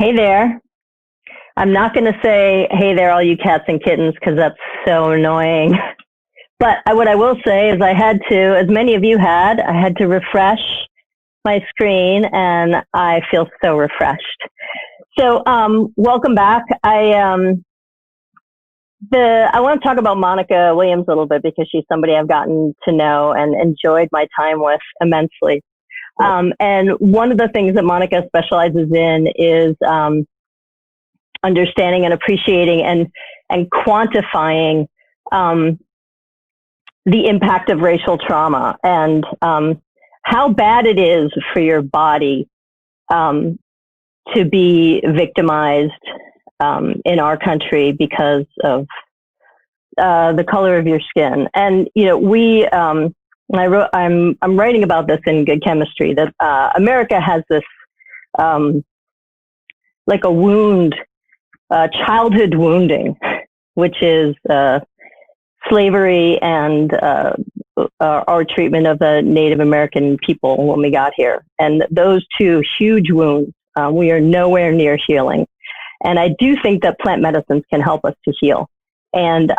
Hey there. I'm not going to say, hey there, all you cats and kittens, because that's so annoying. But what I will say is I had to, as many of you had, I had to refresh my screen, and I feel so refreshed. So welcome back. I want to talk about Monnica Williams a little bit because she's somebody I've gotten to know and enjoyed my time with immensely. And one of the things that Monnica specializes in is understanding and appreciating and quantifying the impact of racial trauma and how bad it is for your body to be victimized in our country because of the color of your skin. And you know, I'm writing about this in Good Chemistry, that America has this like a wound, childhood wounding, which is slavery and our treatment of the Native American people when we got here. And those two huge wounds, we are nowhere near healing. And I do think that plant medicines can help us to heal. And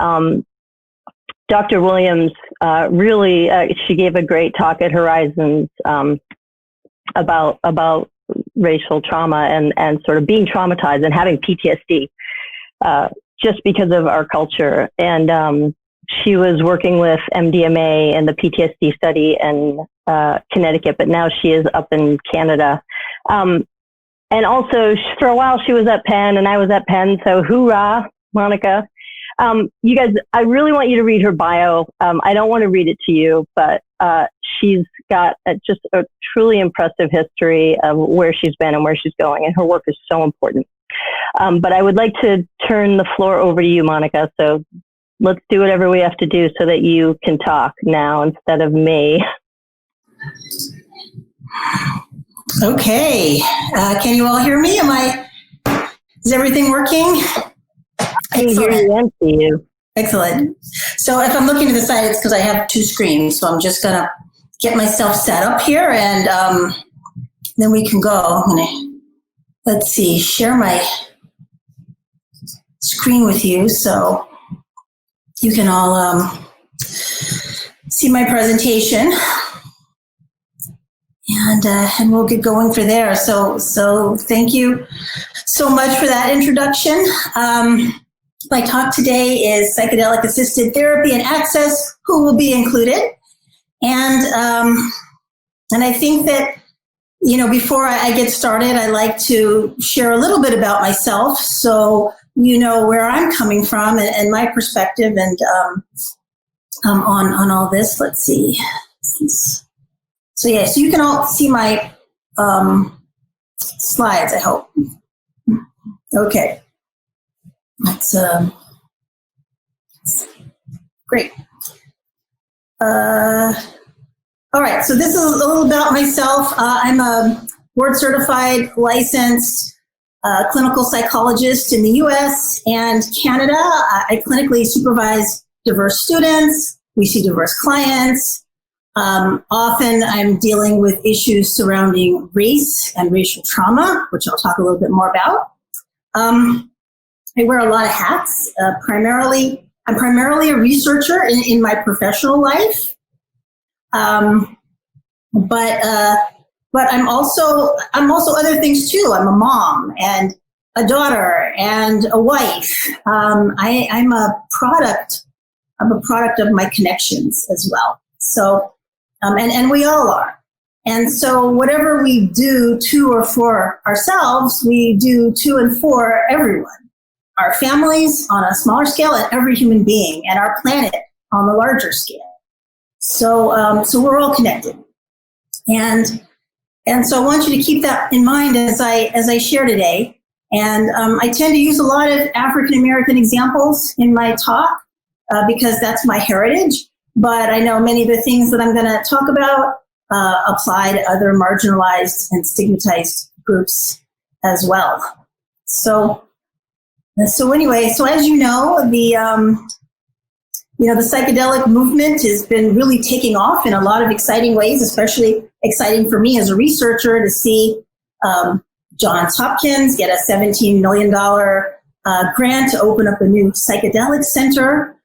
Dr. Williams really, she gave a great talk at Horizons about racial trauma and sort of being traumatized and having PTSD just because of our culture. And she was working with MDMA and the PTSD study in Connecticut, but now she is up in Canada. And also, for a while, she was at Penn, and I was at Penn, so hoorah, Monnica. You guys, I really want you to read her bio. I don't want to read it to you, but she's got just a truly impressive history of where she's been and where she's going, and her work is so important. But I would like to turn the floor over to you, Monnica, so let's do whatever we have to do so that you can talk now instead of me. Okay. Can you all hear me? Is everything working? I can hear you and see you. Excellent. So if I'm looking to the side, it's because I have two screens. So I'm just going to get myself set up here, and then we can go. Let's see, share my screen with you so you can all see my presentation. And we'll get going for there. So thank you so much for that introduction. My talk today is Psychedelic-Assisted Therapy and Access, who will be included. And I think that, you know, before I get started, I like to share a little bit about myself so you know where I'm coming from and my perspective and on all this. Let's see. So yeah, so you can all see my slides, I hope. Okay. That's great. All right, so this is a little about myself. I'm a board-certified, licensed clinical psychologist in the US and Canada. I clinically supervise diverse students. We see diverse clients. Often I'm dealing with issues surrounding race and racial trauma, which I'll talk a little bit more about. I wear a lot of hats. I'm primarily a researcher in my professional life. But I'm also other things too. I'm a mom and a daughter and a wife. I'm a product of my connections as well. So, and we all are. And so whatever we do to or for ourselves, we do to and for everyone. Our families on a smaller scale and every human being, and our planet on the larger scale. So, so we're all connected. And so I want you to keep that in mind as I share today. And I tend to use a lot of African American examples in my talk because that's my heritage. But I know many of the things that I'm going to talk about apply to other marginalized and stigmatized groups as well. So anyway, so as you know, the psychedelic movement has been really taking off in a lot of exciting ways, especially exciting for me as a researcher to see Johns Hopkins get a $17 million grant to open up a new psychedelic center.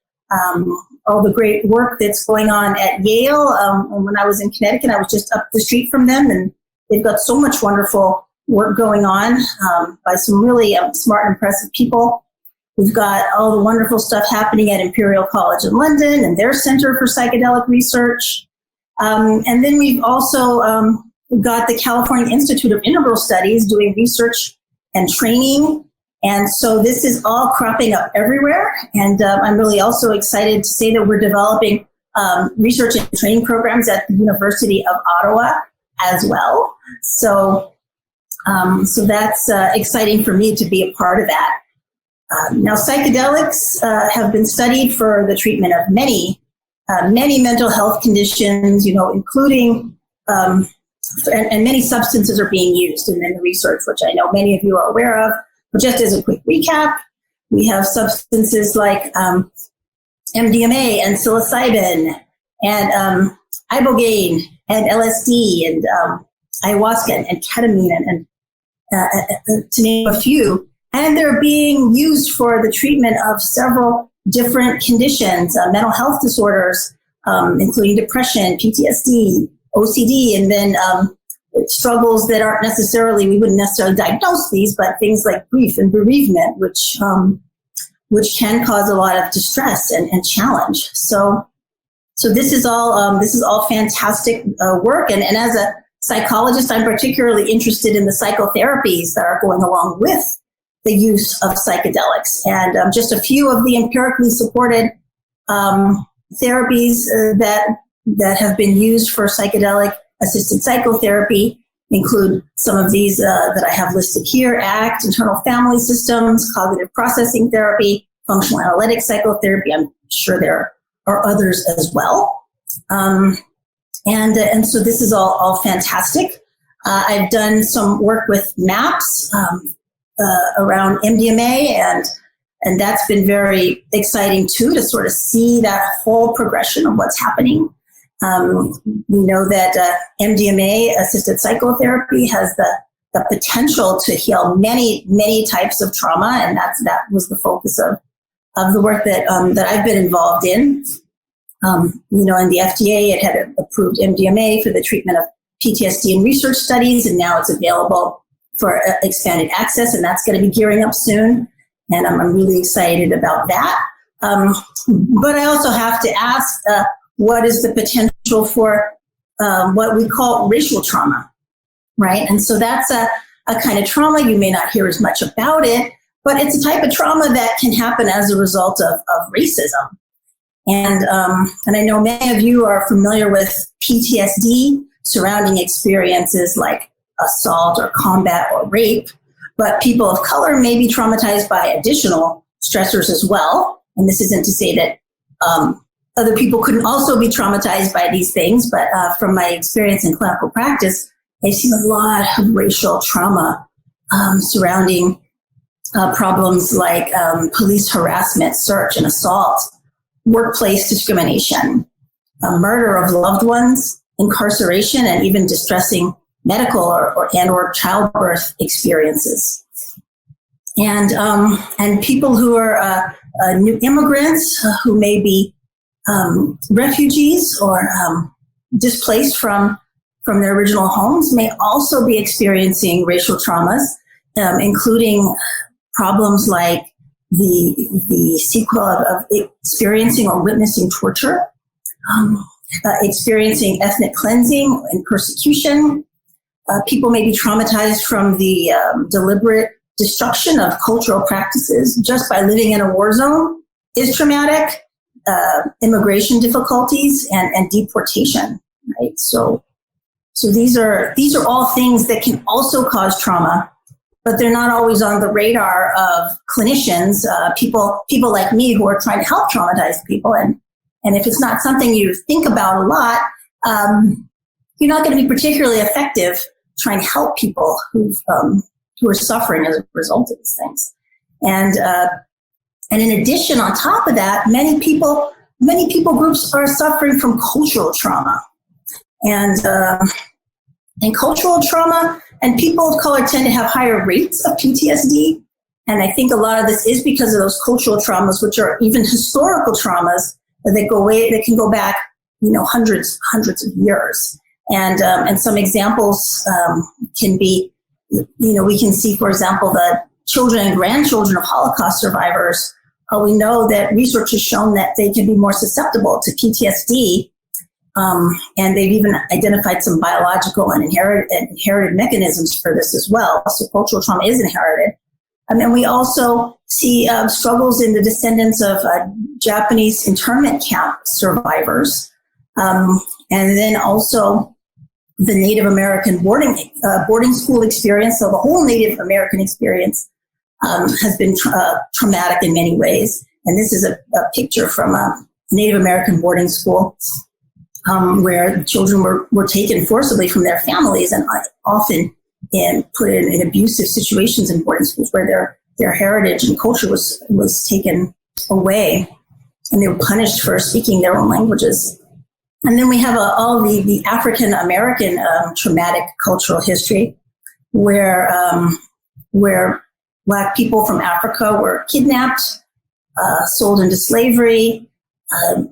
All the great work that's going on at Yale. And when I was in Connecticut, I was just up the street from them, and they've got so much wonderful work going on by some really smart and impressive people. We've got all the wonderful stuff happening at Imperial College in London and their Center for Psychedelic Research. And then we've also got the California Institute of Integral Studies doing research and training. And so this is all cropping up everywhere. And I'm really also excited to say that we're developing research and training programs at the University of Ottawa as well. So that's exciting for me to be a part of that. Now, psychedelics have been studied for the treatment of many mental health conditions, including, and many substances are being used in the research, which I know many of you are aware of. But just as a quick recap, we have substances like MDMA and psilocybin and ibogaine and LSD and ayahuasca and ketamine and to name a few. And they're being used for the treatment of several different conditions, mental health disorders, including depression, PTSD, OCD, and then struggles that aren't necessarily, we wouldn't necessarily diagnose these, but things like grief and bereavement, which can cause a lot of distress and challenge. So this is all fantastic work. And as a psychologist, I'm particularly interested in the psychotherapies that are going along with the use of psychedelics. And just a few of the empirically supported therapies that have been used for psychedelic-assisted psychotherapy include some of these that I have listed here: ACT, internal family systems, cognitive processing therapy, functional analytic psychotherapy. I'm sure there are others as well. And so this is all fantastic. I've done some work with MAPS, around MDMA, and that's been very exciting too, to sort of see that whole progression of what's happening. We know that MDMA-assisted psychotherapy has the potential to heal many types of trauma, and that was the focus of the work that I've been involved in. And the FDA had approved MDMA for the treatment of PTSD in research studies, and now it's available for expanded access, and that's going to be gearing up soon. And I'm really excited about that. But I also have to ask, what is the potential for what we call racial trauma, right? And so that's a kind of trauma. You may not hear as much about it, but it's a type of trauma that can happen as a result of racism. And I know many of you are familiar with PTSD surrounding experiences like assault or combat or rape, but people of color may be traumatized by additional stressors as well. And this isn't to say that other people couldn't also be traumatized by these things, but from my experience in clinical practice, I've seen a lot of racial trauma surrounding problems like police harassment, search and assault, workplace discrimination, murder of loved ones, incarceration, and even distressing medical or childbirth experiences. And people who are new immigrants who may be refugees or displaced from their original homes may also be experiencing racial traumas, including problems like the sequel of experiencing or witnessing torture, experiencing ethnic cleansing and persecution. People may be traumatized from the deliberate destruction of cultural practices just by living in a war zone is traumatic. Immigration difficulties and deportation, right? So these are all things that can also cause trauma, but they're not always on the radar of clinicians, people like me who are trying to help traumatized people. And if it's not something you think about a lot, you're not going to be particularly effective trying to help people who are suffering as a result of these things. And in addition, on top of that, many people groups are suffering from cultural trauma. And and cultural trauma, and people of color tend to have higher rates of PTSD. And I think a lot of this is because of those cultural traumas, which are even historical traumas that can go back, hundreds of years. And some examples can be, we can see, for example, the children and grandchildren of Holocaust survivors. We know that research has shown that they can be more susceptible to PTSD, and they've even identified some biological and inherited mechanisms for this as well. So cultural trauma is inherited. And then we also see struggles in the descendants of Japanese internment camp survivors, and then also the Native American boarding school experience. So the whole Native American experience has been traumatic in many ways. And this is a picture from a Native American boarding school where children were taken forcibly from their families and often put in abusive situations in boarding schools where their heritage and culture was taken away, and they were punished for speaking their own languages. And then we have all the African American traumatic cultural history, where Black people from Africa were kidnapped, sold into slavery,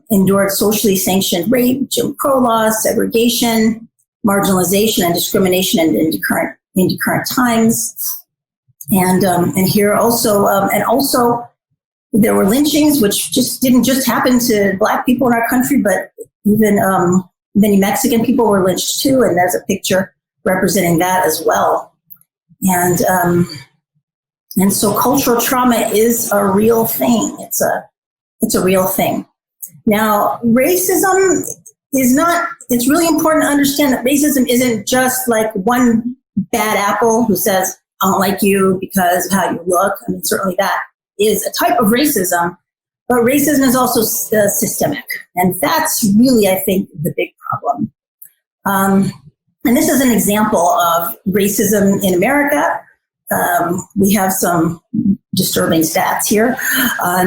endured socially sanctioned rape, Jim Crow laws, segregation, marginalization, and discrimination into current times. And here also, and also there were lynchings, which didn't just happen to Black people in our country, but even many Mexican people were lynched too. And there's a picture representing that as well. And so cultural trauma is a real thing. It's a real thing. Now, racism is not, it's really important to understand that racism isn't just like one bad apple who says, I don't like you because of how you look. I mean, certainly that is a type of racism, but racism is also systemic. And that's really, I think, the big problem. And this is an example of racism in America. We have some disturbing stats here,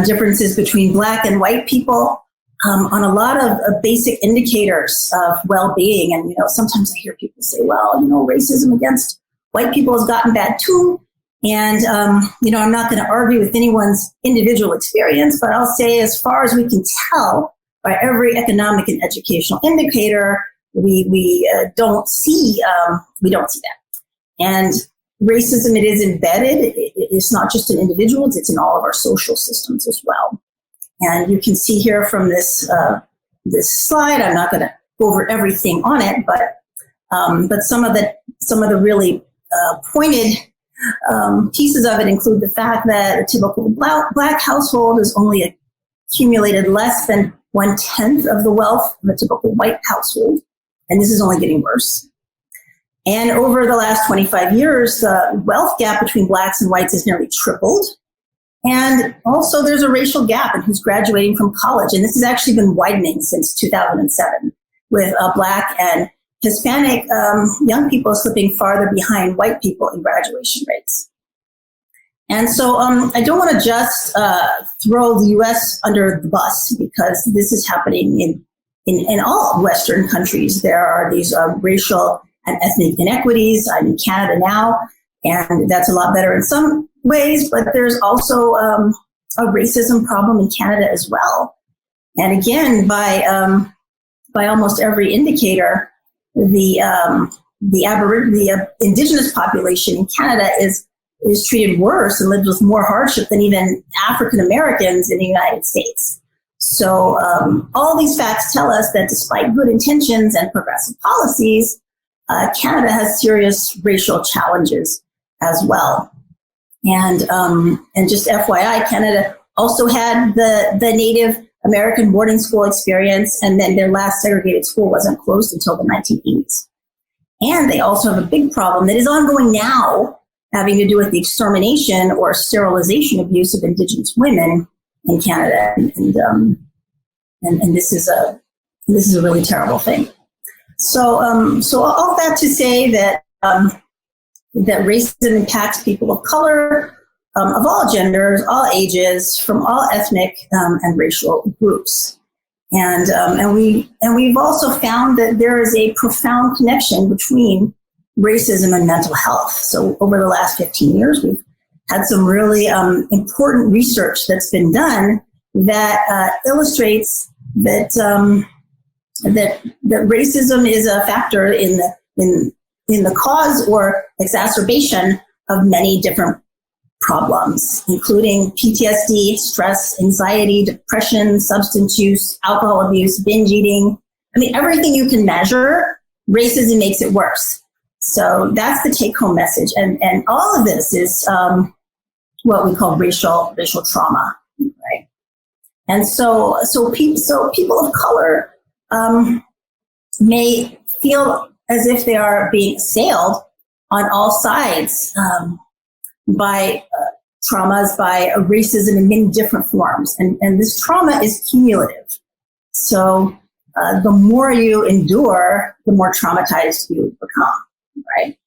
differences between Black and white people on a lot of basic indicators of well-being. And, sometimes I hear people say, well, racism against white people has gotten bad too. And, I'm not going to argue with anyone's individual experience, but I'll say as far as we can tell by every economic and educational indicator, we don't see that. And racism, it is embedded. It's not just in individuals, it's in all of our social systems as well. And you can see here from this slide, I'm not going to go over everything on it, but some of the really pointed pieces of it include the fact that a typical Black household has only accumulated less than 1/10 of the wealth of a typical white household. And this is only getting worse. And over the last 25 years, the wealth gap between Blacks and whites has nearly tripled. And also there's a racial gap in who's graduating from college. And this has actually been widening since 2007, with Black and Hispanic young people slipping farther behind white people in graduation rates. And so I don't want to just throw the U.S. under the bus, because this is happening in all Western countries. There are these racial and ethnic inequities. I'm in Canada now, and that's a lot better in some ways, but there's also a racism problem in Canada as well. And again, by almost every indicator, the indigenous population in Canada is treated worse and lives with more hardship than even African Americans in the United States. So all these facts tell us that despite good intentions and progressive policies, Canada has serious racial challenges as well. And just FYI, Canada also had the Native American boarding school experience, and then their last segregated school wasn't closed until the 1980s. And they also have a big problem that is ongoing now, having to do with the extermination or sterilization abuse of Indigenous women in Canada. And this is a really terrible thing. So all that to say that racism impacts people of color, of all genders, all ages, from all ethnic and racial groups. And we've also found that there is a profound connection between racism and mental health. So over the last 15 years, we've had some really important research that's been done that illustrates that that racism is a factor in the cause or exacerbation of many different problems, including PTSD, stress, anxiety, depression, substance use, alcohol abuse, binge eating. I mean, everything you can measure, racism makes it worse. So that's the take-home message, and all of this is what we call racial trauma, right? And so people of color may feel as if they are being assailed on all sides by traumas, by racism in many different forms, and this trauma is cumulative. So the more you endure, the more traumatized you become. Right.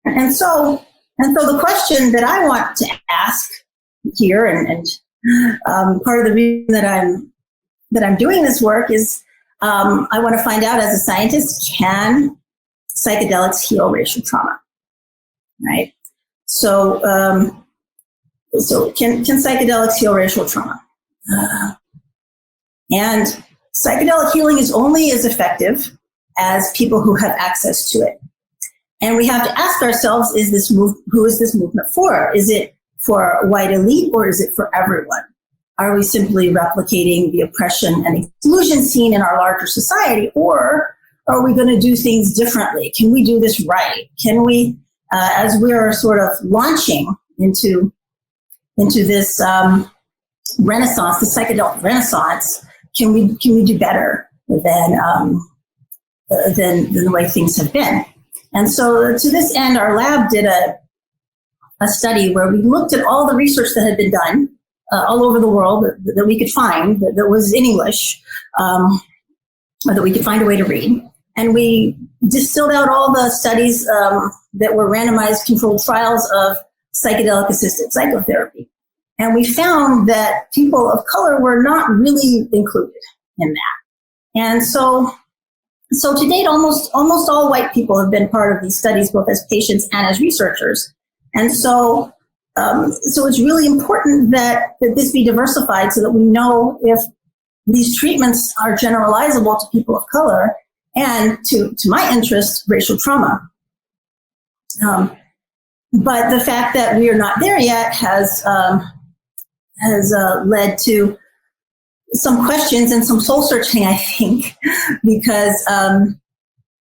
And so the question that I want to ask here, and part of the reason that I'm doing this work is I want to find out, as a scientist, can psychedelics heal racial trauma? Right. So can psychedelics heal racial trauma? And psychedelic healing is only as effective as people who have access to it. And we have to ask ourselves, who is this movement for? Is it for a white elite, or is it for everyone? Are we simply replicating the oppression and exclusion seen in our larger society, or are we going to do things differently? Can we do this right? Can we, as we are sort of launching into this renaissance, the psychedelic renaissance, can we do better than the way things have been? And so to this end, our lab did a study where we looked at all the research that had been done all over the world that we could find, that was in English, or that we could find a way to read. And we distilled out all the studies that were randomized controlled trials of psychedelic-assisted psychotherapy. And we found that people of color were not really included in that. And so to date, almost all white people have been part of these studies, both as patients and as researchers. And so it's really important that this be diversified so that we know if these treatments are generalizable to people of color and, to my interest, racial trauma. But the fact that we are not there yet has led to some questions and some soul searching, I think, because,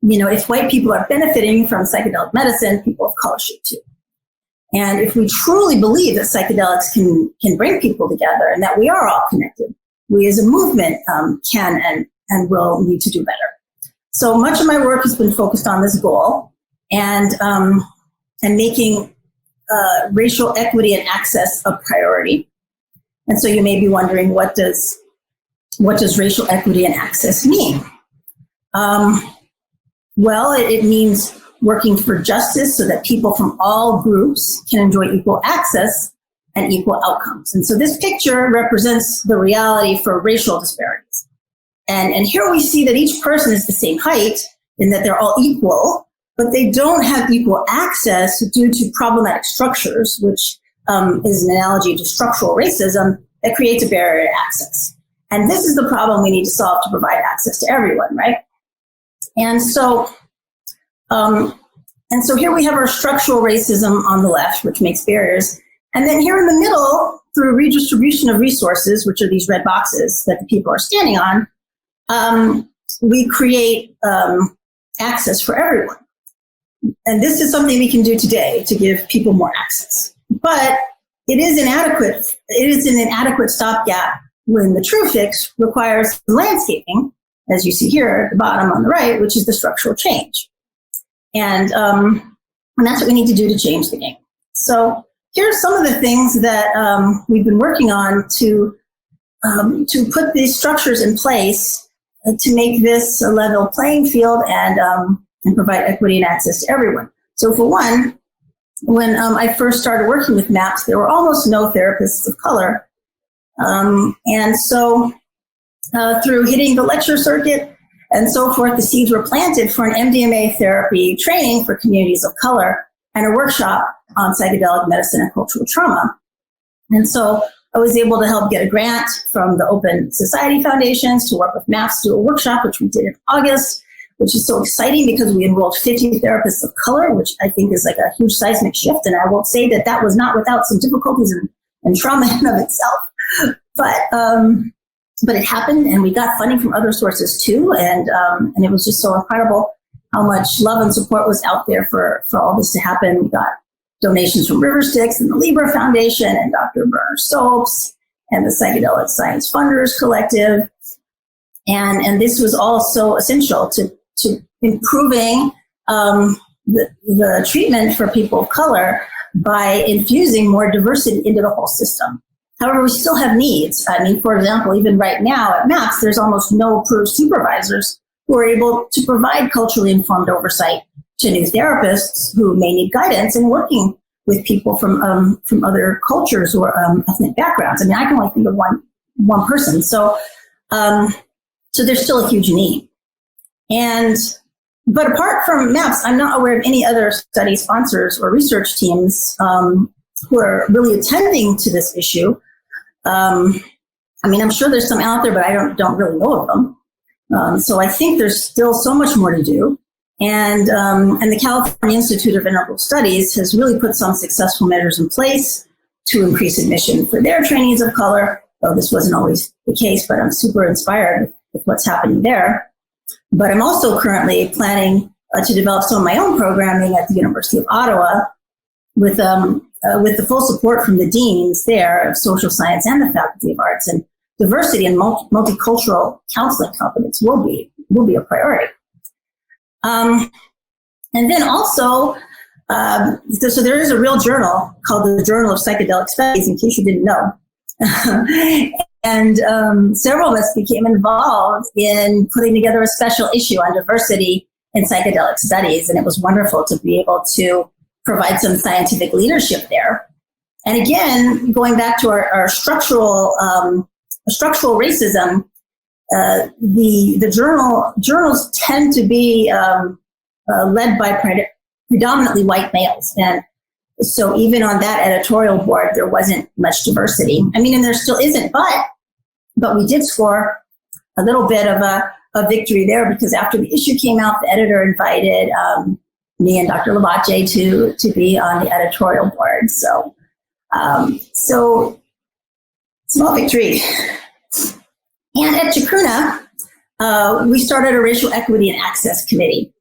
if white people are benefiting from psychedelic medicine, people of color should too. And if we truly believe that psychedelics can bring people together and that we are all connected, we as a movement can and will need to do better. So much of my work has been focused on this goal and making racial equity and access a priority. And so you may be wondering, what does racial equity and access mean? Well, it means working for justice so that people from all groups can enjoy equal access and equal outcomes. And so this picture represents the reality for racial disparities. And here we see that each person is the same height in that they're all equal, but they don't have equal access due to problematic structures, which is an analogy to structural racism that creates a barrier to access. And this is the problem we need to solve to provide access to everyone, right? And so here we have our structural racism on the left, which makes barriers. And then here in the middle, through redistribution of resources, which are these red boxes that the people are standing on, we create access for everyone. And this is something we can do today to give people more access. But it is inadequate. It is an inadequate stopgap when the true fix requires landscaping, as you see here at the bottom on the right, which is the structural change. And that's what we need to do to change the game. So here are some of the things that we've been working on to put these structures in place to make this a level playing field and provide equity and access to everyone. So for one, when I first started working with MAPS, there were almost no therapists of color. And so through hitting the lecture circuit and so forth, the seeds were planted for an MDMA therapy training for communities of color and a workshop on psychedelic medicine and cultural trauma. And so I was able to help get a grant from the Open Society Foundations to work with MAPS to do a workshop, which we did in August, which is so exciting because we enrolled 50 therapists of color, which I think is like a huge seismic shift. And I will say that that was not without some difficulties and trauma in of itself. But it happened, and we got funding from other sources too. And it was just so incredible how much love and support was out there for all this to happen. We got donations from River Styx and the Libra Foundation and Dr. Bernard Soaps and the Psychedelic Science Funders Collective. And this was all so essential to improving the treatment for people of color by infusing more diversity into the whole system. However, we still have needs. I mean, for example, even right now at MAPS, there's almost no approved supervisors who are able to provide culturally informed oversight to new therapists who may need guidance in working with people from other cultures or ethnic backgrounds. I mean, I can only think of one person. So there's still a huge need. But apart from MAPS, I'm not aware of any other study sponsors or research teams who are really attending to this issue. I mean, I'm sure there's some out there, but I don't really know of them. So I think there's still so much more to do. And the California Institute of Integral Studies has really put some successful measures in place to increase admission for their trainees of color, though this wasn't always the case, but I'm super inspired with what's happening there. But I'm also currently planning to develop some of my own programming at the University of Ottawa with the full support from the deans there of social science and the Faculty of Arts, and diversity and multicultural counseling competence will be a priority. And then also, so there is a real journal called the Journal of Psychedelic Studies, in case you didn't know. And several of us became involved in putting together a special issue on diversity in psychedelic studies, and it was wonderful to be able to provide some scientific leadership there. And again, going back to our structural racism, the journals tend to be led by predominantly white males, and so even on that editorial board, there wasn't much diversity. I mean, and there still isn't, but we did score a little bit of a victory there, because after the issue came out, the editor invited me and Dr. Lavache to be on the editorial board. So small victory. And at Chacruna, we started a racial equity and access committee.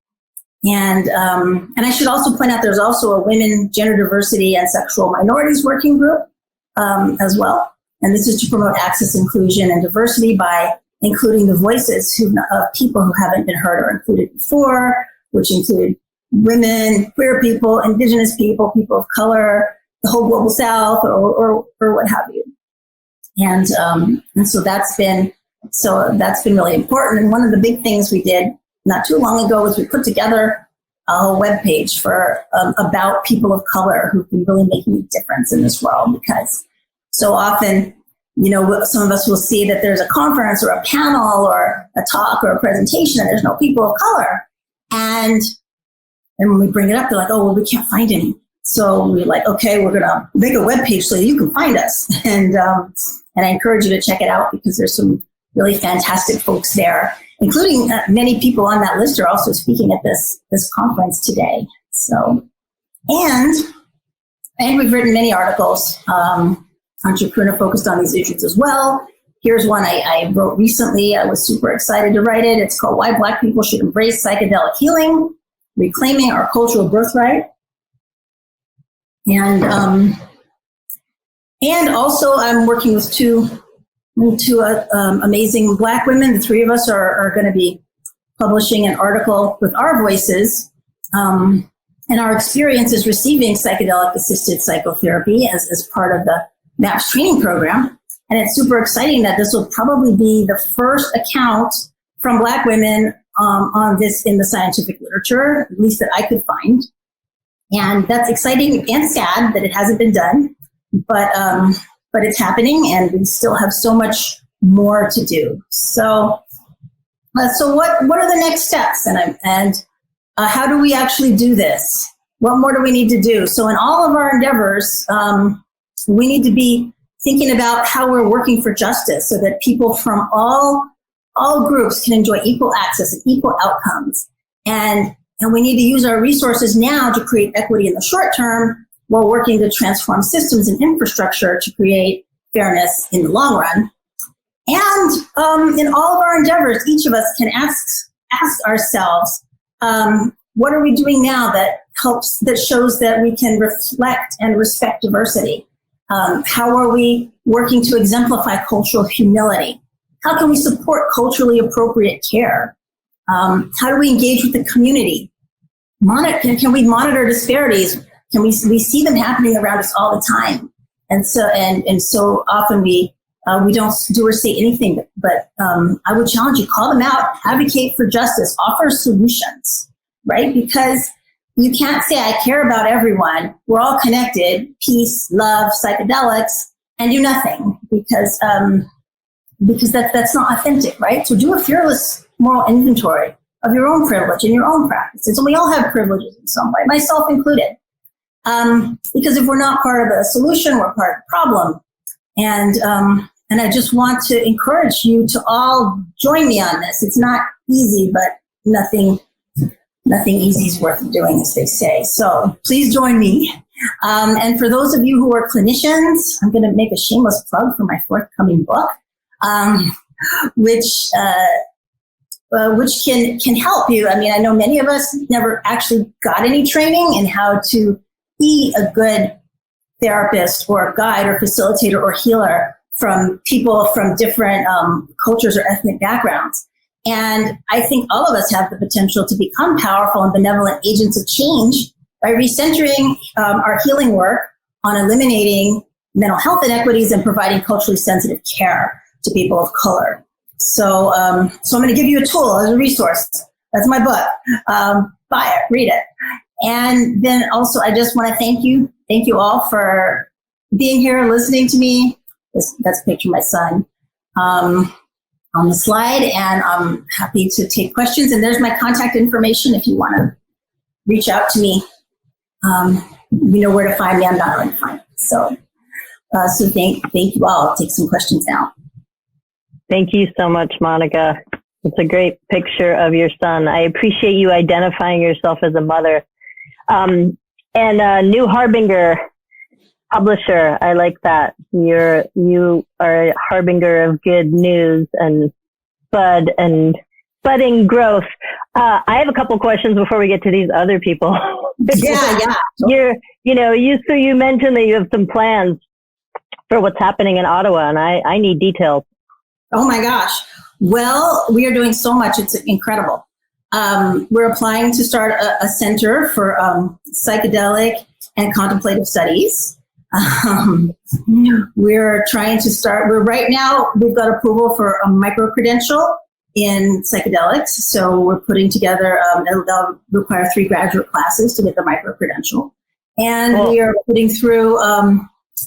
And I should also point out there's also a women, gender diversity, and sexual minorities working group as well. And this is to promote access, inclusion, and diversity by including the voices of people who haven't been heard or included before, which include women, queer people, indigenous people, people of color, the whole global South, or what have you. And so that's been really important. And one of the big things we did not too long ago was we put together a whole webpage for about people of color who've been really making a difference in this world, because so often, you know, some of us will see that there's a conference or a panel or a talk or a presentation and there's no people of color. And when we bring it up, they're like, oh, well, we can't find any. So we're like, okay, we're going to make a webpage so you can find us. And I encourage you to check it out, because there's some really fantastic folks there, including many people on that list are also speaking at this conference today. So, and we've written many articles on Chacruna focused on these issues as well. Here's one I wrote recently. I was super excited to write it. It's called Why Black People Should Embrace Psychedelic Healing, Reclaiming Our Cultural Birthright. And also I'm working with two amazing Black women. The three of us are going to be publishing an article with our voices and our experiences receiving psychedelic-assisted psychotherapy as part of the MAPS training program. And it's super exciting that this will probably be the first account from Black women on this in the scientific literature, at least that I could find. And that's exciting and sad that it hasn't been done, but it's happening, and we still have so much more to do. So So what are the next steps? And how do we actually do this? What more do we need to do? So in all of our endeavors, we need to be thinking about how we're working for justice so that people from all groups can enjoy equal access and equal outcomes. And we need to use our resources now to create equity in the short term while working to transform systems and infrastructure to create fairness in the long run. And in all of our endeavors, each of us can ask ourselves, what are we doing now that shows that we can reflect and respect diversity? How are we working to exemplify cultural humility? How can we support culturally appropriate care? How do we engage with the community? Can we monitor disparities? Can we see them happening around us all the time? And so often we don't do or say anything, but I would challenge you, call them out, advocate for justice, offer solutions, right? Because you can't say, I care about everyone. We're all connected, peace, love, psychedelics, and do nothing because that's not authentic, right? So do a fearless moral inventory of your own privilege and your own practices. And we all have privileges in some way, myself included. Because if we're not part of the solution, we're part of the problem. And I just want to encourage you to all join me on this. It's not easy, but nothing easy is worth doing, as they say. So please join me. And for those of you who are clinicians, I'm going to make a shameless plug for my forthcoming book, which can help you. I mean, I know many of us never actually got any training in how to be a good therapist or guide or facilitator or healer from people from different cultures or ethnic backgrounds. And I think all of us have the potential to become powerful and benevolent agents of change by recentering our healing work on eliminating mental health inequities and providing culturally sensitive care to people of color. So I'm going to give you a tool as a resource. That's my book. Buy it, read it. And then also, I just want to thank you all for being here, listening to me. That's a picture of my son on the slide, and I'm happy to take questions. And there's my contact information if you want to reach out to me. You know where to find me. I'm not going to find it. So thank you all. I'll take some questions now. Thank you so much, Monnica. It's a great picture of your son. I appreciate you identifying yourself as a mother. And New Harbinger publisher, I like that. You are a harbinger of good news and budding growth. I have a couple questions before we get to these other people. Yeah. You mentioned that you have some plans for what's happening in Ottawa, and I need details. Oh my gosh. Well, we are doing so much. It's incredible. We're applying to start a center for psychedelic and contemplative studies. We're trying to start, right now, we've got approval for a micro-credential in psychedelics. So we're putting together, they'll require 3 graduate classes to get the micro-credential. And cool. We are putting through,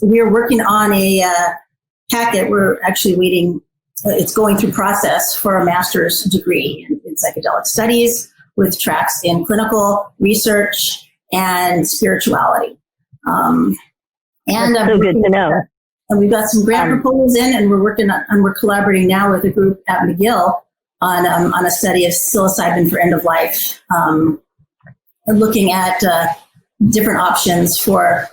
we are working on a packet. We're actually waiting. It's going through process for a master's degree in psychedelic studies with tracks in clinical research and spirituality. And that's so good to know. And we've got some grant proposals in, and we're collaborating now with a group at McGill on a study of psilocybin for end of life, and looking at different options for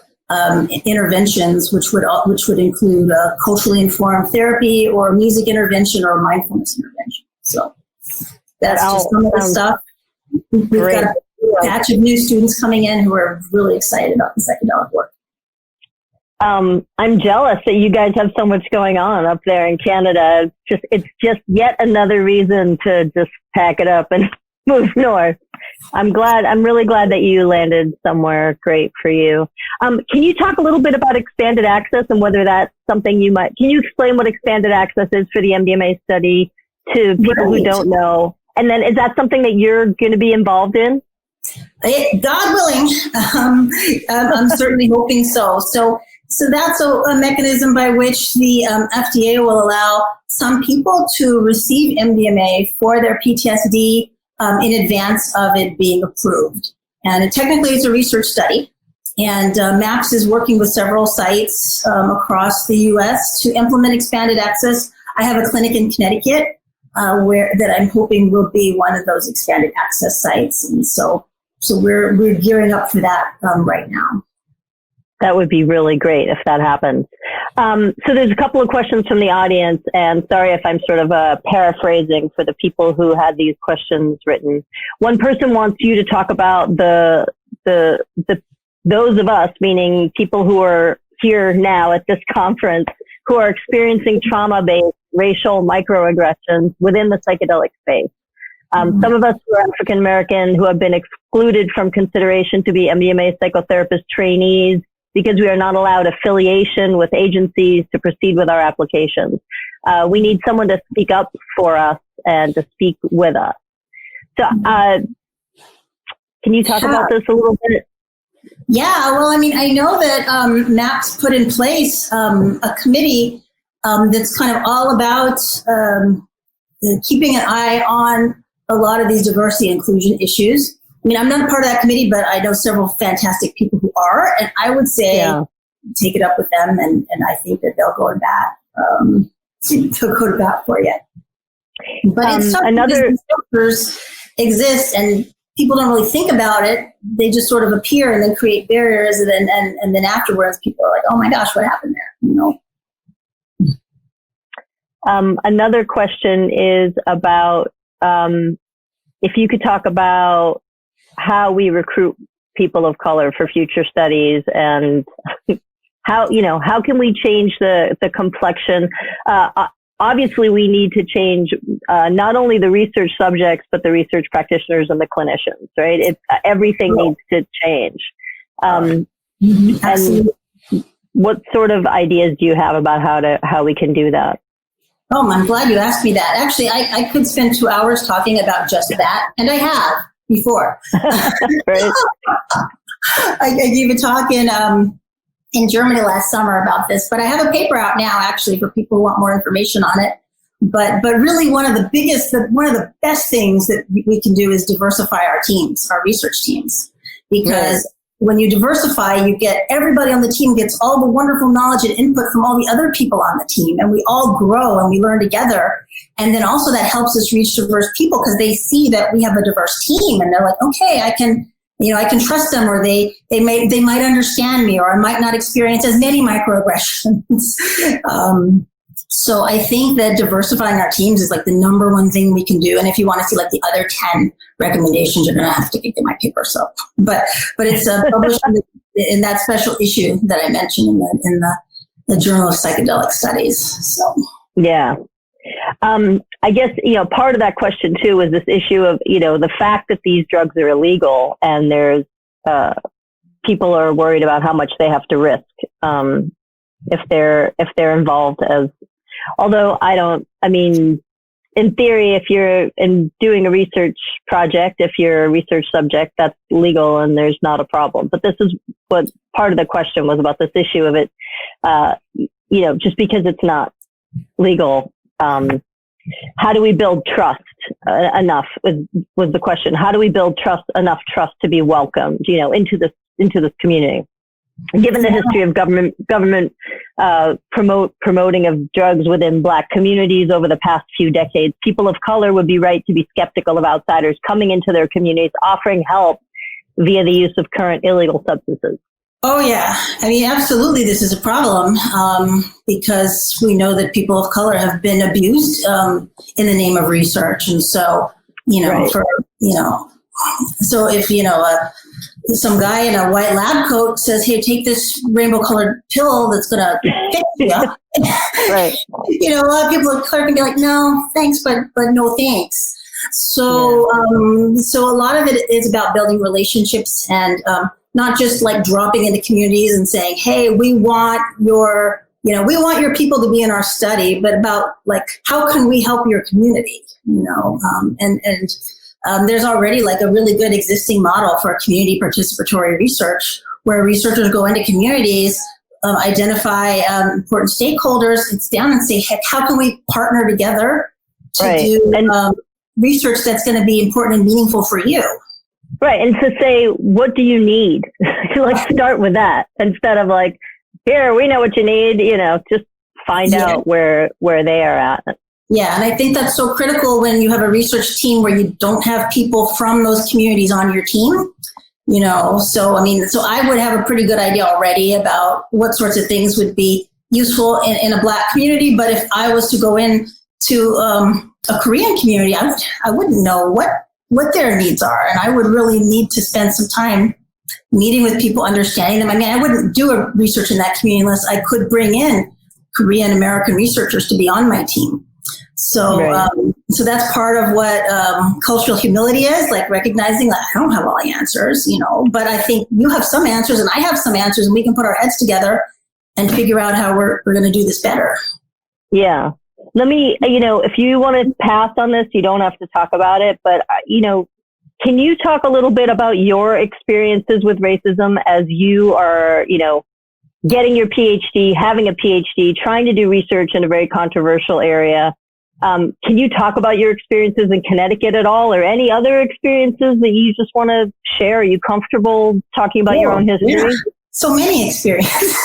interventions, which would include culturally informed therapy or music intervention or mindfulness intervention. So that's just some of the stuff. We've got a batch of new students coming in who are really excited about the psychedelic work. I'm jealous that you guys have so much going on up there in Canada. It's just yet another reason to just pack it up and move north. I'm really glad that you landed somewhere great for you. Can you talk a little bit about expanded access and whether that's something can you explain what expanded access is for the MDMA study to people who don't know? And then is that something that you're going to be involved in? God willing, I'm certainly hoping so. So So that's a mechanism by which the FDA will allow some people to receive MDMA for their PTSD in advance of it being approved. And technically it's a research study. And MAPS is working with several sites across the U.S. to implement expanded access. I have a clinic in Connecticut that I'm hoping will be one of those expanded access sites. And so we're gearing up for that right now. That would be really great if that happens. So there's a couple of questions from the audience, and sorry if I'm sort of paraphrasing for the people who had these questions written. One person wants you to talk about those of us, meaning people who are here now at this conference, who are experiencing trauma-based racial microaggressions within the psychedelic space. Some of us who are African American who have been excluded from consideration to be MDMA psychotherapist trainees because we are not allowed affiliation with agencies to proceed with our applications. We need someone to speak up for us and to speak with us. So can you talk about this a little bit? Yeah, well, I mean, I know that MAPS put in place a committee that's kind of all about keeping an eye on a lot of these diversity and inclusion issues. I mean, I'm not part of that committee, but I know several fantastic people who are, and I would say take it up with them, and I think that they'll go to bat for you. But it's something that filters exist, and people don't really think about it. They just sort of appear and then create barriers, and then afterwards, people are like, "Oh my gosh, what happened there?" You know. Another question is about if you could talk about how we recruit people of color for future studies, and how can we change the complexion. Obviously, we need to change not only the research subjects, but the research practitioners and the clinicians, right? Everything needs to change. And what sort of ideas do you have about how we can do that? Oh, I'm glad you asked me that. Actually, I could spend 2 hours talking about just that, and I have before. Right. I gave a talk in Germany last summer about this, but I have a paper out now actually for people who want more information on it. But really one of the best things that we can do is diversify our teams, our research teams, because when you diversify, you get everybody on the team gets all the wonderful knowledge and input from all the other people on the team, and we all grow and we learn together. And then also that helps us reach diverse people because they see that we have a diverse team, and they're like, okay, I can trust them, or they might understand me, or I might not experience as many microaggressions. So I think that diversifying our teams is like the number one thing we can do. And if you want to see like the other 10 recommendations, you're going to have to get my paper. So, but it's published in that special issue that I mentioned in the Journal of Psychedelic Studies. So yeah. I guess, part of that question too is this issue of, the fact that these drugs are illegal, and there's, people are worried about how much they have to risk, if they're involved although in theory, if you're doing a research project, if you're a research subject, that's legal and there's not a problem. But this is what part of the question was about, this issue of it, just because it's not legal, how do we build trust enough was the question. How do we build enough trust to be welcomed, into this community? Given the history of government promoting of drugs within Black communities over the past few decades, people of color would be right to be skeptical of outsiders coming into their communities, offering help via the use of current illegal substances. Oh, yeah. I mean, absolutely, this is a problem because we know that people of color have been abused in the name of research. And so, so if, some guy in a white lab coat says, hey, take this rainbow colored pill that's going to fix you. Right. A lot of people of color can be like, no, thanks, but no thanks. So, so a lot of it is about building relationships and not just like dropping into communities and saying, hey, we want your people to be in our study, but about like, how can we help your community? There's already like a really good existing model for community participatory research where researchers go into communities identify important stakeholders, and sit down and say, heck, how can we partner together to do research that's going to be important and meaningful for you? Right. And to say, what do you need? Like, start with that instead of like, here, we know what you need, just find out where they are at. Yeah. And I think that's so critical when you have a research team where you don't have people from those communities on your team, so I would have a pretty good idea already about what sorts of things would be useful in a Black community. But if I was to go into a Korean community, I wouldn't know what their needs are. And I would really need to spend some time meeting with people, understanding them. I wouldn't do a research in that community unless I could bring in Korean American researchers to be on my team. So, so that's part of what cultural humility is, like recognizing that I don't have all the answers, but I think you have some answers and I have some answers, and we can put our heads together and figure out how we're going to do this better. Yeah. Let me, if you want to pass on this, you don't have to talk about it, but, can you talk a little bit about your experiences with racism as you are, getting your PhD, having a PhD, trying to do research in a very controversial area? Can you talk about your experiences in Connecticut at all, or any other experiences that you just want to share? Are you comfortable talking about your own history? Yeah. So many experiences.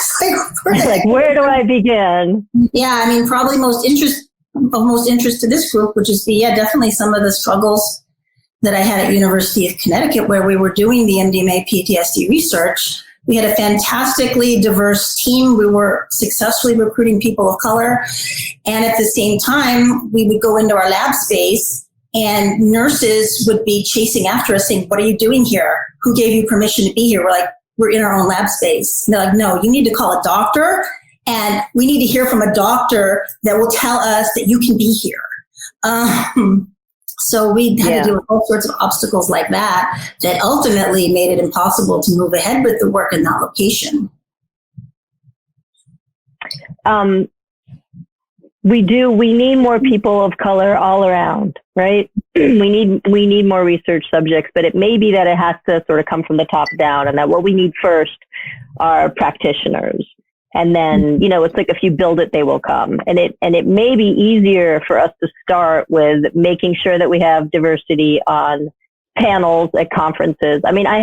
Like, where do I begin? Yeah, probably of most interest to this group would just be, definitely some of the struggles that I had at University of Connecticut, where we were doing the MDMA PTSD research. We had a fantastically diverse team. We were successfully recruiting people of color. And at the same time, we would go into our lab space and nurses would be chasing after us saying, what are you doing here? Who gave you permission to be here? We're like, we're in our own lab space. And they're like, no, you need to call a doctor, and we need to hear from a doctor that will tell us that you can be here. So we had to deal with all sorts of obstacles like that ultimately made it impossible to move ahead with the work in that location. We need more people of color all around, right? We need more research subjects, but it may be that it has to sort of come from the top down, and that what we need first are practitioners. And then, it's like, if you build it, they will come. And it may be easier for us to start with making sure that we have diversity on panels at conferences. Before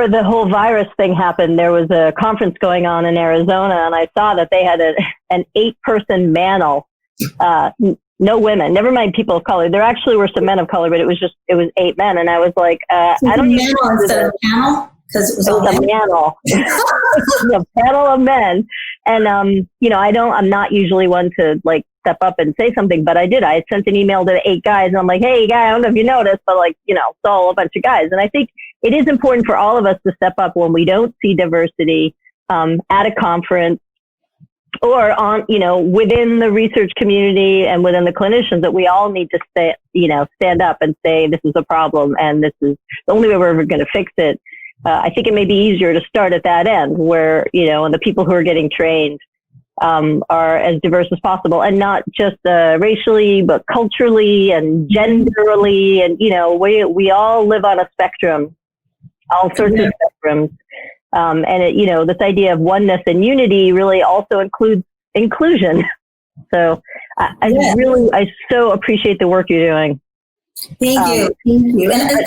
the whole virus thing happened, there was a conference going on in Arizona, and I saw that they had an 8-person panel, no women, never mind people of color. There actually were some men of color, but it was 8 men. And I was like, I don't even know instead of panel. Because it was a panel, a panel of men. And, I'm not usually one to like step up and say something, but I did. I sent an email to the 8 guys, and I'm like, hey, guy, I don't know if you noticed, but it's all a bunch of guys. And I think it is important for all of us to step up when we don't see diversity at a conference or on, within the research community and within the clinicians, that we all need to stand up and say, this is a problem, and this is the only way we're ever going to fix it. I think it may be easier to start at that end where, and the people who are getting trained are as diverse as possible, and not just racially, but culturally and genderly. And, we all live on a spectrum, all sorts of spectrums. And, this idea of oneness and unity really also includes inclusion. So I so appreciate the work you're doing. Thank you. And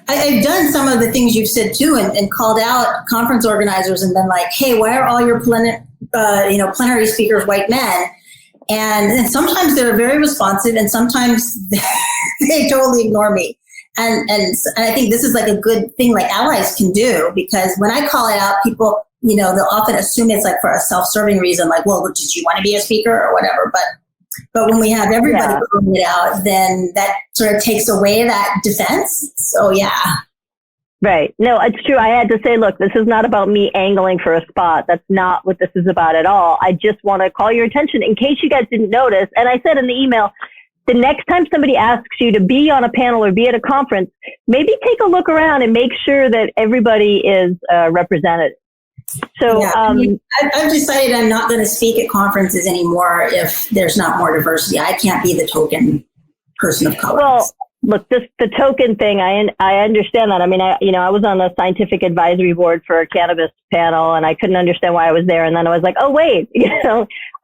I've done some of the things you've said too, and called out conference organizers and been like, hey, why are all your plenary speakers white men? And sometimes they're very responsive, and sometimes they totally ignore me. And I think this is like a good thing like allies can do, because when I call it out, people, they'll often assume it's like for a self-serving reason, like, well, did you want to be a speaker or whatever? But when we have everybody calling it out, then that sort of takes away that defense. So, yeah. Right. No, it's true. I had to say, look, this is not about me angling for a spot. That's not what this is about at all. I just want to call your attention in case you guys didn't notice. And I said in the email, the next time somebody asks you to be on a panel or be at a conference, maybe take a look around and make sure that everybody is represented. So I've decided I'm not going to speak at conferences anymore if there's not more diversity. I can't be the token person of color. Well, look, the token thing, I understand that. I mean, I was on a scientific advisory board for a cannabis panel, and I couldn't understand why I was there. And then I was like, oh wait,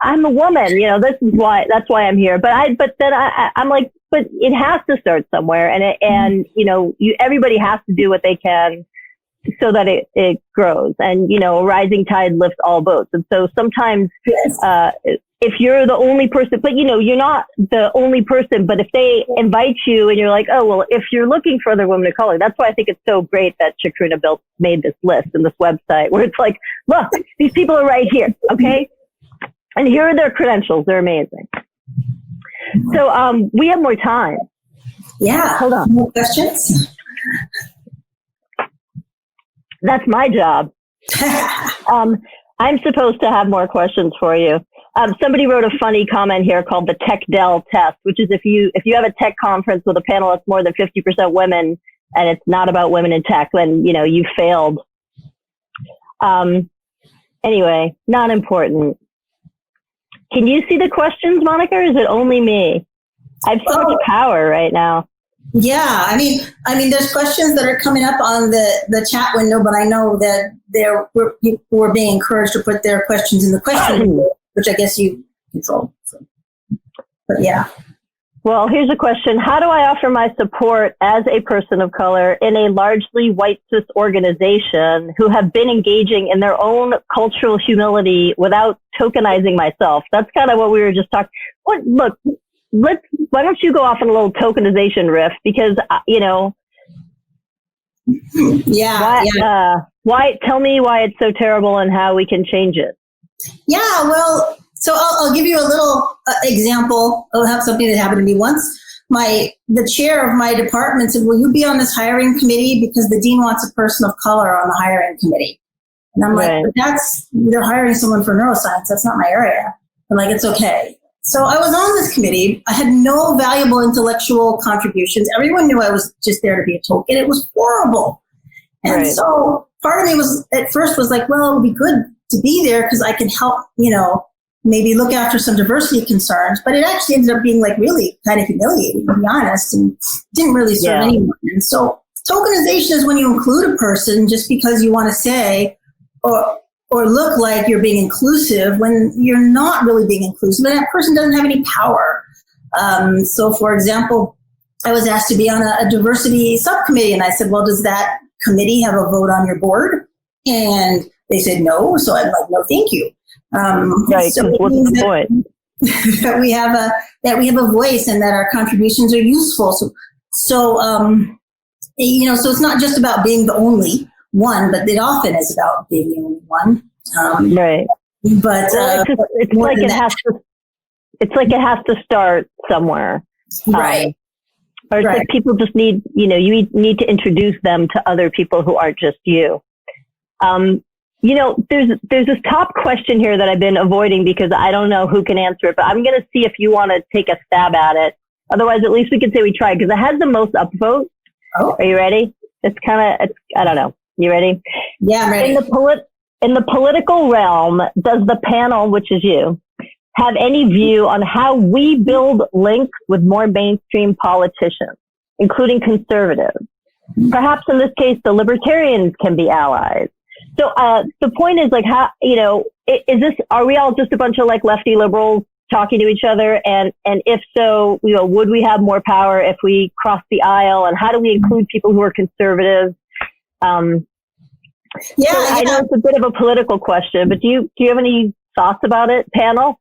I'm a woman. That's why I'm here. But then I'm like, but it has to start somewhere, and everybody has to do what they can so that it grows. And a rising tide lifts all boats. And so sometimes, if you're the only person, but you're not the only person, but if they invite you and you're like, oh, well, if you're looking for other women of color, that's why I think it's so great that Chacruna made this list and this website where it's like, look, these people are right here. Okay. And here are their credentials. They're amazing. So, we have more time. Yeah. Hold on. More questions? That's my job. I'm supposed to have more questions for you. Somebody wrote a funny comment here called the Tech Dell test, which is if you have a tech conference with a panel that's more than 50% women and it's not about women in tech, then, you failed. Anyway, not important. Can you see the questions, Monnica, or is it only me? I have so much power right now. Yeah, I mean, there's questions that are coming up on the chat window, but I know that people were being encouraged to put their questions in the question window, which I guess you control. So. But yeah. Well, here's a question. How do I offer my support as a person of color in a largely white cis organization who have been engaging in their own cultural humility without tokenizing myself? That's kind of what we were just talking. Look, why don't you go off on a little tokenization riff? Because, why? Tell me why it's so terrible and how we can change it. Yeah, well, so I'll give you a little example of something that happened to me once. The chair of my department said, will you be on this hiring committee because the dean wants a person of color on the hiring committee? And I'm like, but they're hiring someone for neuroscience. That's not my area. I'm like, it's okay. So I was on this committee. I had no valuable intellectual contributions. Everyone knew I was just there to be a token. It was horrible. And so part of me at first was like, well, it would be good to be there because I can help, maybe look after some diversity concerns. But it actually ended up being like really kind of humiliating, to be honest, and didn't really serve anyone. And so tokenization is when you include a person just because you want to say or look like you're being inclusive when you're not really being inclusive and that person doesn't have any power. So for example, I was asked to be on a diversity subcommittee and I said, well, does that committee have a vote on your board? And they said no. So I'm like, no, thank you. So what's the point? that we have a voice and that our contributions are useful. So so it's not just about being the only one, but it often is about being the only one. But it's like it has to start somewhere. Right. Or it's like people just need, you need to introduce them to other people who aren't just you. There's this top question here that I've been avoiding because I don't know who can answer it, but I'm going to see if you want to take a stab at it. Otherwise, at least we can say we tried because it has the most upvotes. Oh. Are you ready? I don't know. You ready? Yeah, I'm ready. In the political realm, does the panel, which is you, have any view on how we build links with more mainstream politicians, including conservatives? Perhaps in this case, the libertarians can be allies. So the point is like, how, are we all just a bunch of like lefty liberals talking to each other? And if so, would we have more power if we cross the aisle? And how do we include people who are conservative? I know it's a bit of a political question, but do you have any thoughts about it, panel?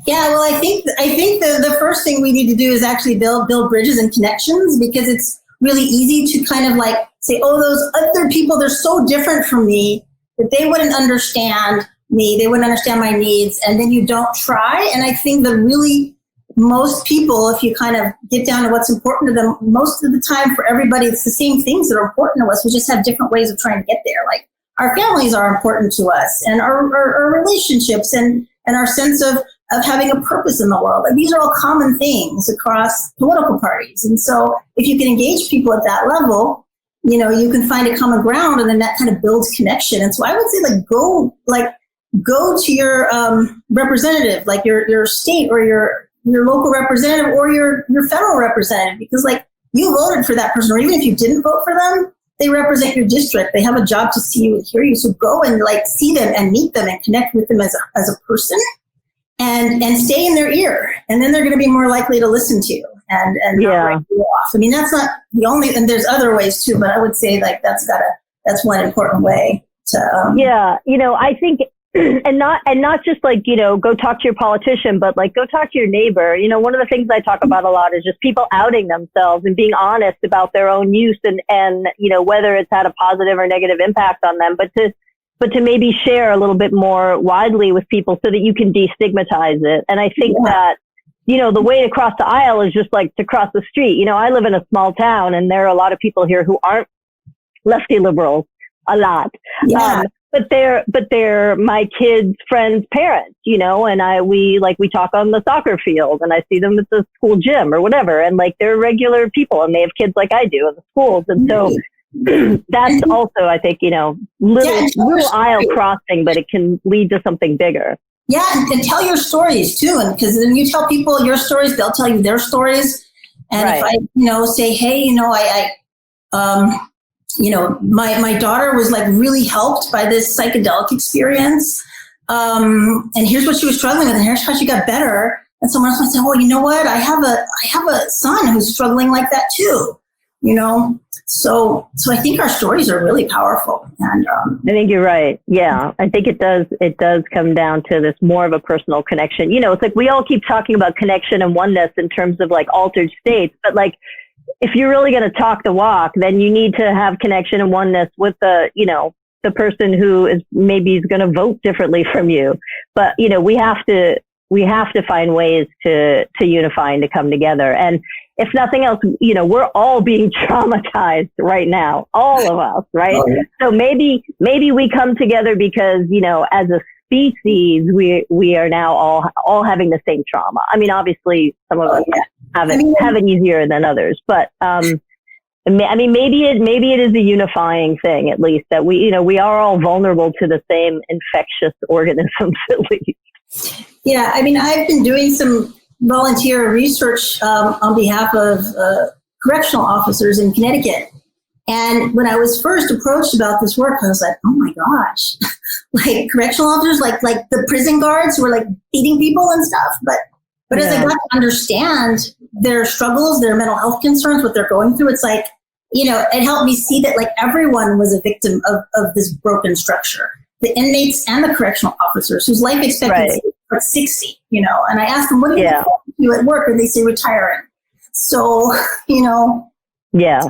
Yeah, well, I think the first thing we need to do is actually build bridges and connections because it's really easy to kind of like say, oh, those other people, they're so different from me that they wouldn't understand me, they wouldn't understand my needs, and then you don't try. And I think that really most people, if you kind of get down to what's important to them, most of the time for everybody, it's the same things that are important to us. We just have different ways of trying to get there. Like our families are important to us and our relationships and our sense of having a purpose in the world. Like these are all common things across political parties. And so if you can engage people at that level, you can find a common ground and then that kind of builds connection. And so I would say go to your representative, like your state or your local representative or your federal representative, because like you voted for that person, or even if you didn't vote for them, they represent your district. They have a job to see you and hear you. So go and like see them and meet them and connect with them as a person, and stay in their ear. And then they're going to be more likely to listen to you and not write you off. I mean, that's not the only, and there's other ways too, but I would say like that's one important way to. I think, and not just like, go talk to your politician, but like go talk to your neighbor. One of the things I talk about a lot is just people outing themselves and being honest about their own use and whether it's had a positive or negative impact on them, but to maybe share a little bit more widely with people so that you can destigmatize it. And I think that, the way to cross the aisle is just like to cross the street. I live in a small town and there are a lot of people here who aren't lefty liberals, a lot. Yeah. But they're my kids' friends' parents, and we talk on the soccer field and I see them at the school gym or whatever. And like, they're regular people and they have kids like I do in the schools. And so that's also, I think, little aisle crossing, but it can lead to something bigger. Yeah. And tell your stories too. And because then you tell people your stories, they'll tell you their stories. And if I, say, hey, my daughter was like really helped by this psychedelic experience. And here's what she was struggling with, and here's how she got better. And someone else might say, well, you know what? I have a son who's struggling like that too, So I think our stories are really powerful. And I think you're right. Yeah. I think it does come down to this more of a personal connection. It's like we all keep talking about connection and oneness in terms of like altered states, but like, if you're really going to talk the walk, then you need to have connection and oneness with the person who is maybe going to vote differently from you. But, we have to find ways to unify and to come together. And if nothing else, we're all being traumatized right now, all of us, right? Oh, yeah. So maybe we come together because, as a species, we are now all having the same trauma. I mean, obviously some of us have it easier than others, but maybe it is a unifying thing, at least, that we are all vulnerable to the same infectious organisms, at least. Yeah, I mean, I've been doing some volunteer research on behalf of correctional officers in Connecticut. And when I was first approached about this work, I was like, oh my gosh, like correctional officers, like the prison guards who were like beating people and stuff. But as I got to understand their struggles, their mental health concerns, what they're going through, it's like, it helped me see that like everyone was a victim of this broken structure. The inmates and the correctional officers whose life expectancy was 60, and I asked them, what do you do at work? And they say retiring. So, Yeah.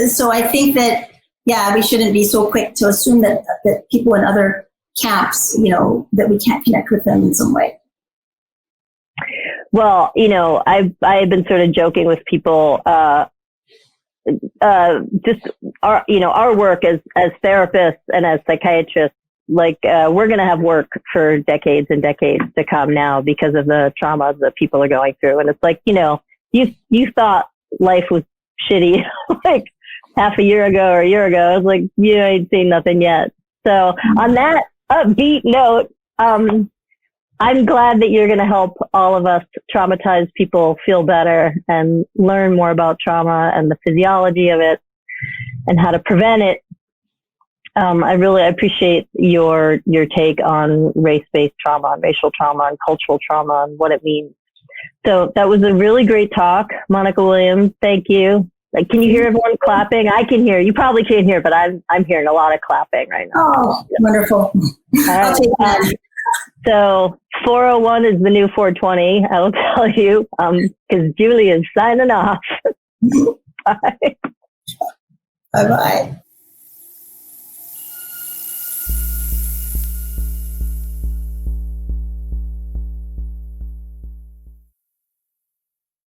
So I think that, we shouldn't be so quick to assume that people in other camps, that we can't connect with them in some way. Well, I've been sort of joking with people, just our work as therapists and as psychiatrists, like, we're going to have work for decades and decades to come now because of the trauma that people are going through. And it's like, you thought life was shitty, like half a year ago or a year ago. I was like, you ain't seen nothing yet. So on that upbeat note, I'm glad that you're going to help all of us traumatized people feel better and learn more about trauma and the physiology of it and how to prevent it. I really appreciate your take on race-based trauma and racial trauma and cultural trauma and what it means. So that was a really great talk, Monnica Williams. Thank you. Like, can you hear everyone clapping? I can hear. You probably can't hear, but I'm hearing a lot of clapping right now. Oh, wonderful. I'll take that. So 401 is the new 420. I will tell you, because Julie is signing off. Bye. Bye-bye.